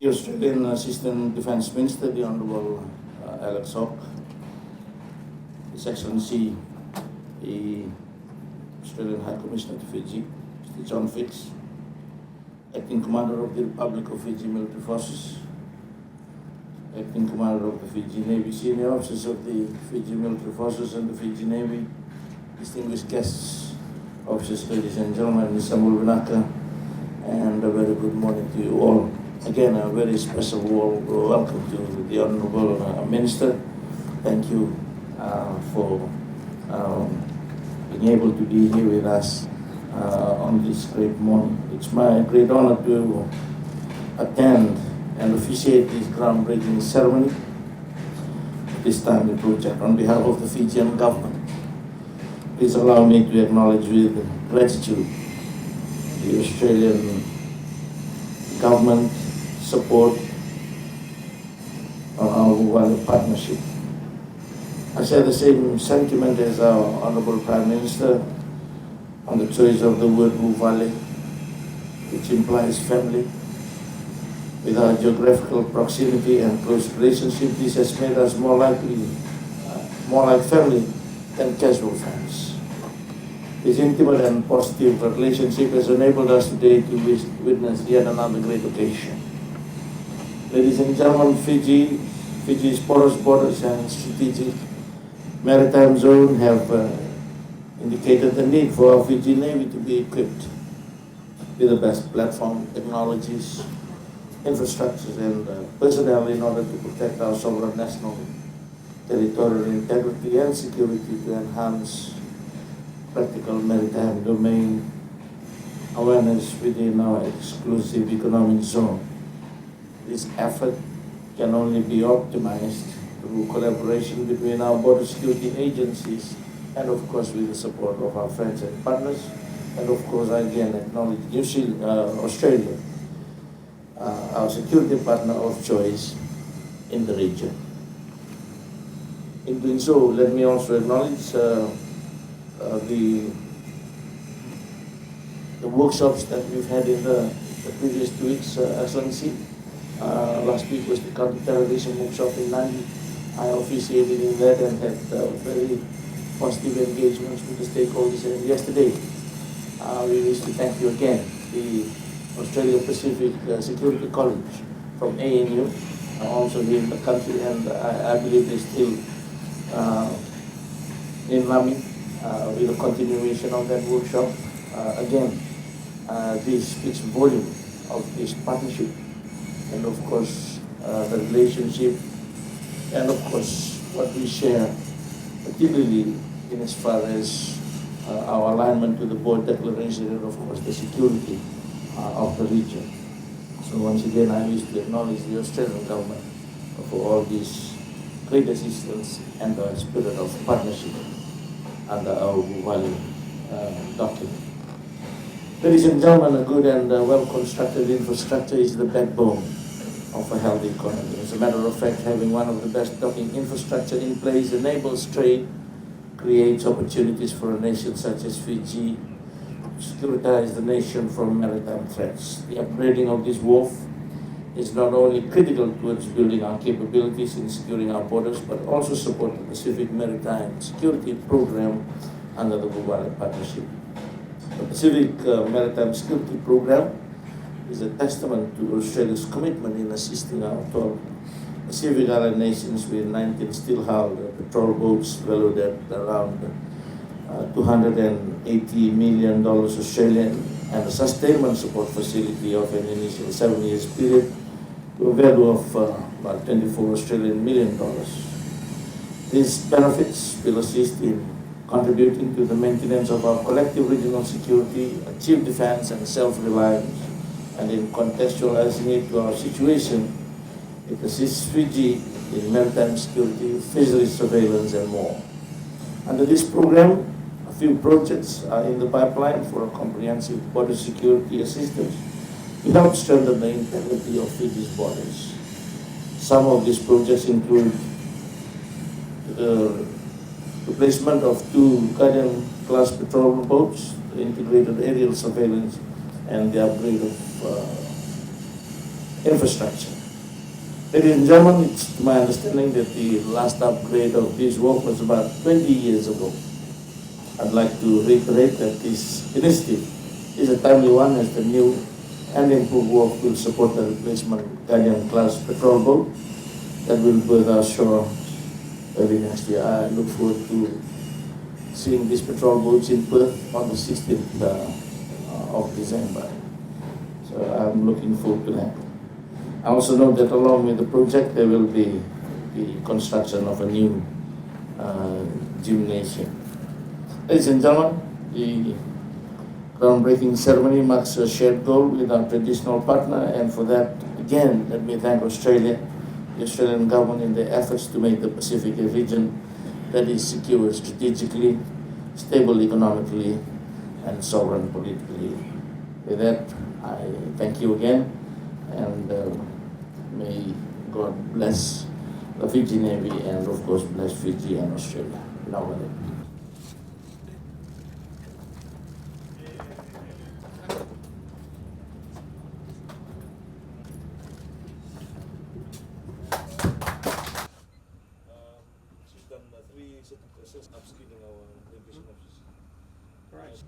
The Australian Assistant Defence Minister, the Honourable Alex Hawke, His Excellency, the Australian High Commissioner to Fiji, Mr. John Fitz, Acting Commander of the Republic of Fiji Military Forces, Acting Commander of the Fiji Navy, senior officers of the Fiji Military Forces and the Fiji Navy, distinguished guests, officers, ladies and gentlemen, Mr. Mulvinaka, and a very good morning to you all. Again, a very special warm welcome to the Honourable Minister. Thank you for being able to be here with us on this great morning. It's my great honor to attend and officiate this groundbreaking ceremony. This time the project on behalf of the Fijian government. Please allow me to acknowledge with gratitude the Australian government support on our Vuvalle partnership. I share the same sentiment as our Honourable Prime Minister on the choice of the word Vuvalle, which implies family. With our geographical proximity and close relationship, this has made us more like family than casual friends. This intimate and positive relationship has enabled us today to witness yet another great occasion. Ladies and gentlemen, Fiji's porous borders and strategic maritime zone have indicated the need for our Fiji Navy to be equipped with the best platform technologies, infrastructures and personnel in order to protect our sovereign national territorial integrity and security, to enhance practical maritime domain awareness within our exclusive economic zone. This effort can only be optimized through collaboration between our border security agencies and of course with the support of our friends and partners, and of course I again acknowledge Australia, our security partner of choice in the region. In doing so, let me also acknowledge the workshops that we've had in the previous 2 weeks, Excellency. Last week was the counter-terrorism workshop in Nadi. I officiated in that and had very positive engagements with the stakeholders. And yesterday, we wish to thank you again, the Australia Pacific Security College from ANU, also here in the country, and I believe they're still in Lami with the continuation of that workshop. Again, this speaks volume of this partnership, and of course the relationship, and of course what we share, particularly in as far as our alignment to the Board Declaration and of course the security of the region. So once again, I wish to acknowledge the Australian government for all this great assistance and the spirit of partnership under our Vuvalle document. Ladies and gentlemen, a good and well-constructed infrastructure is the backbone of a healthy economy. As a matter of fact, having one of the best docking infrastructure in place enables trade, creates opportunities for a nation such as Fiji, to securitize the nation from maritime threats. The upgrading of this wharf is not only critical towards building our capabilities in securing our borders, but also support the Pacific Maritime Security Program under the Vuvalle Partnership. The Pacific Maritime Security Program is a testament to Australia's commitment in assisting our 12 Pacific Island nations with 19 steel-hulled patrol boats valued at around $280 million Australian, and a sustainment support facility of an initial 7 years period to a value of about 24 Australian million dollars. These benefits will assist in contributing to the maintenance of our collective regional security, achieve defense and self-reliance, and in contextualizing it to our situation, it assists Fiji in maritime security, fisheries surveillance, and more. Under this program, a few projects are in the pipeline for a comprehensive border security assistance to help strengthen the integrity of Fiji's borders. Some of these projects include the replacement of 2 Guardian-class patrol boats, the integrated aerial surveillance, and the upgrade of infrastructure. Ladies and gentlemen, it's to my understanding that the last upgrade of this work was about 20 years ago. I'd like to reiterate that this initiative is a timely one, as the new and improved work will support the replacement Guardian-class patrol boat that will be with our shore early next year. I look forward to seeing these patrol boats in Perth on the 16th of December. So I'm looking forward to that. I also know that along with the project, there will be the construction of a new gymnasium. Ladies and gentlemen, the groundbreaking ceremony marks a shared goal with our traditional partner, and for that, again, let me thank Australia, the Australian government, in their efforts to make the Pacific a region that is secure strategically, stable economically, and sovereign politically. With that, I thank you again, and may God bless the Fiji Navy and, of course, bless Fiji and Australia. Namaste. She's done 3 set of courses upskilling our immigration officers. Right.